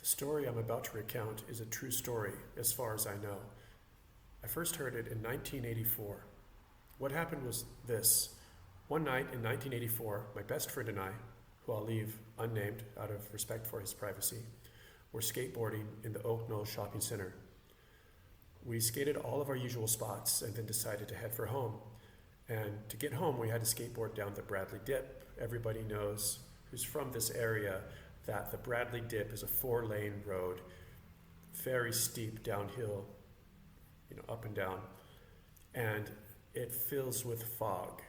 The story I'm about to recount is a true story, as far as I know. I first heard it in 1984. What happened was this. One night in 1984, my best friend and I, who I'll leave unnamed out of respect for his privacy, were skateboarding in the Oak Knoll Shopping Center. We skated all of our usual spots and then decided to head for home. And to get home, we had to skateboard down the Bradley Dip. Everybody knows who's from this area that the Bradley Dip is a 4-lane road, very steep downhill, up and down. And it fills with fog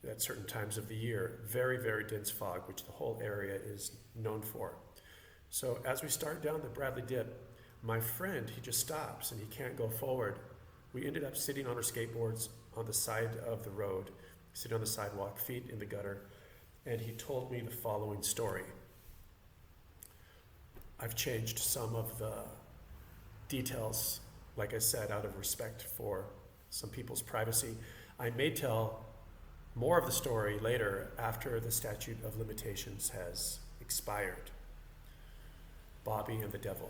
at certain times of the year, very, very dense fog, which the whole area is known for. So as we start down the Bradley Dip, my friend, he just stops and he can't go forward. We ended up sitting on our skateboards on the side of the road, sitting on the sidewalk, feet in the gutter, and he told me the following story. I've changed some of the details, like I said, out of respect for some people's privacy. I may tell more of the story later after the statute of limitations has expired. Bobby and the Devil.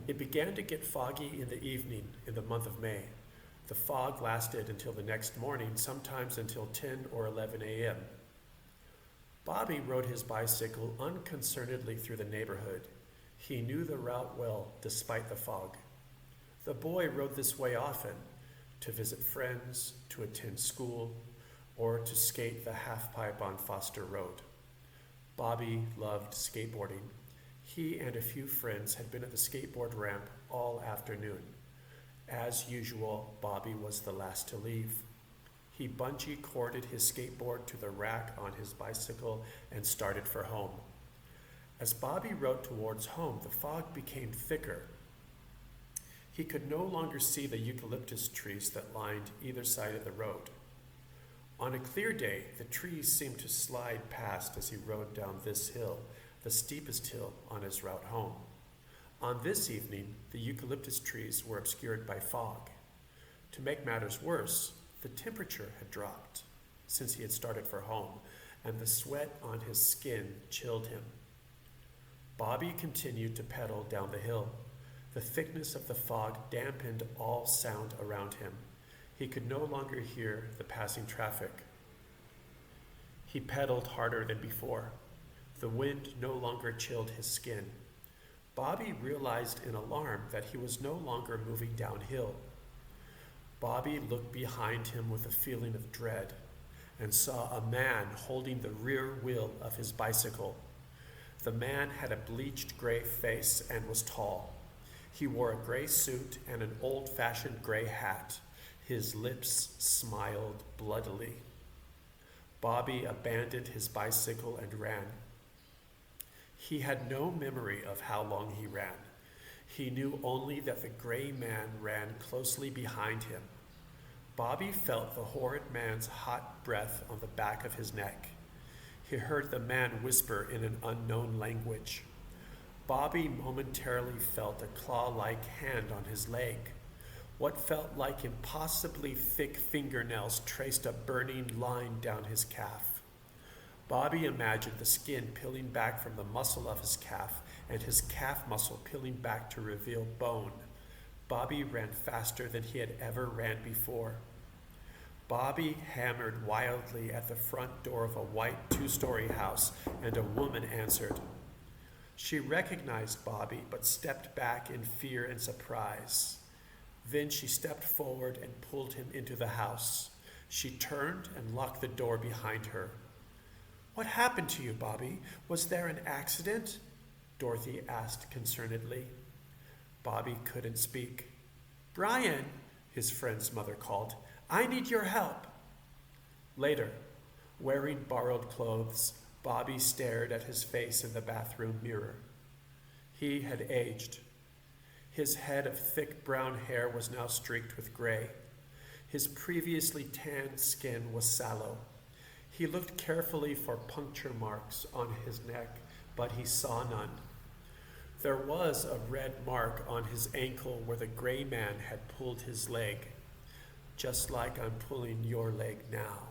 It began to get foggy in the evening in the month of May. The fog lasted until the next morning, sometimes until 10 or 11 a.m. Bobby rode his bicycle unconcernedly through the neighborhood. He knew the route well, despite the fog. The boy rode this way often, to visit friends, to attend school, or to skate the half-pipe on Foster Road. Bobby loved skateboarding. He and a few friends had been at the skateboard ramp all afternoon. As usual, Bobby was the last to leave. He bungee corded his skateboard to the rack on his bicycle and started for home. As Bobby rode towards home, the fog became thicker. He could no longer see the eucalyptus trees that lined either side of the road. On a clear day, the trees seemed to slide past as he rode down this hill, the steepest hill on his route home. On this evening, the eucalyptus trees were obscured by fog. To make matters worse, the temperature had dropped since he had started for home, and the sweat on his skin chilled him. Bobby continued to pedal down the hill. The thickness of the fog dampened all sound around him. He could no longer hear the passing traffic. He pedaled harder than before. The wind no longer chilled his skin. Bobby realized in alarm that he was no longer moving downhill. Bobby looked behind him with a feeling of dread and saw a man holding the rear wheel of his bicycle. The man had a bleached gray face and was tall. He wore a gray suit and an old-fashioned gray hat. His lips smiled bloodily. Bobby abandoned his bicycle and ran. He had no memory of how long he ran. He knew only that the gray man ran closely behind him. Bobby felt the horrid man's hot breath on the back of his neck. He heard the man whisper in an unknown language. Bobby momentarily felt a claw-like hand on his leg. What felt like impossibly thick fingernails traced a burning line down his calf. Bobby imagined the skin peeling back from the muscle of his calf and his calf muscle peeling back to reveal bone. Bobby ran faster than he had ever ran before. Bobby hammered wildly at the front door of a white 2-story house, and a woman answered. She recognized Bobby, but stepped back in fear and surprise. Then she stepped forward and pulled him into the house. She turned and locked the door behind her. "What happened to you, Bobby? Was there an accident?" Dorothy asked concernedly. Bobby couldn't speak. "Brian," his friend's mother called, "I need your help." Later, wearing borrowed clothes, Bobby stared at his face in the bathroom mirror. He had aged. His head of thick brown hair was now streaked with gray. His previously tanned skin was sallow. He looked carefully for puncture marks on his neck, but he saw none. There was a red mark on his ankle where the gray man had pulled his leg, just like I'm pulling your leg now.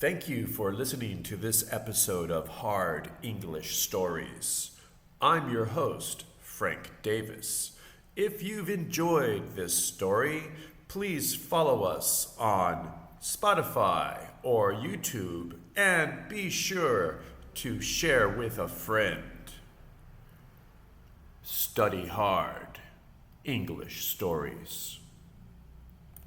Thank you for listening to this episode of Hard English Stories. I'm your host, Frank Davis. If you've enjoyed this story, please follow us on Spotify or YouTube and be sure to share with a friend. Study hard English stories.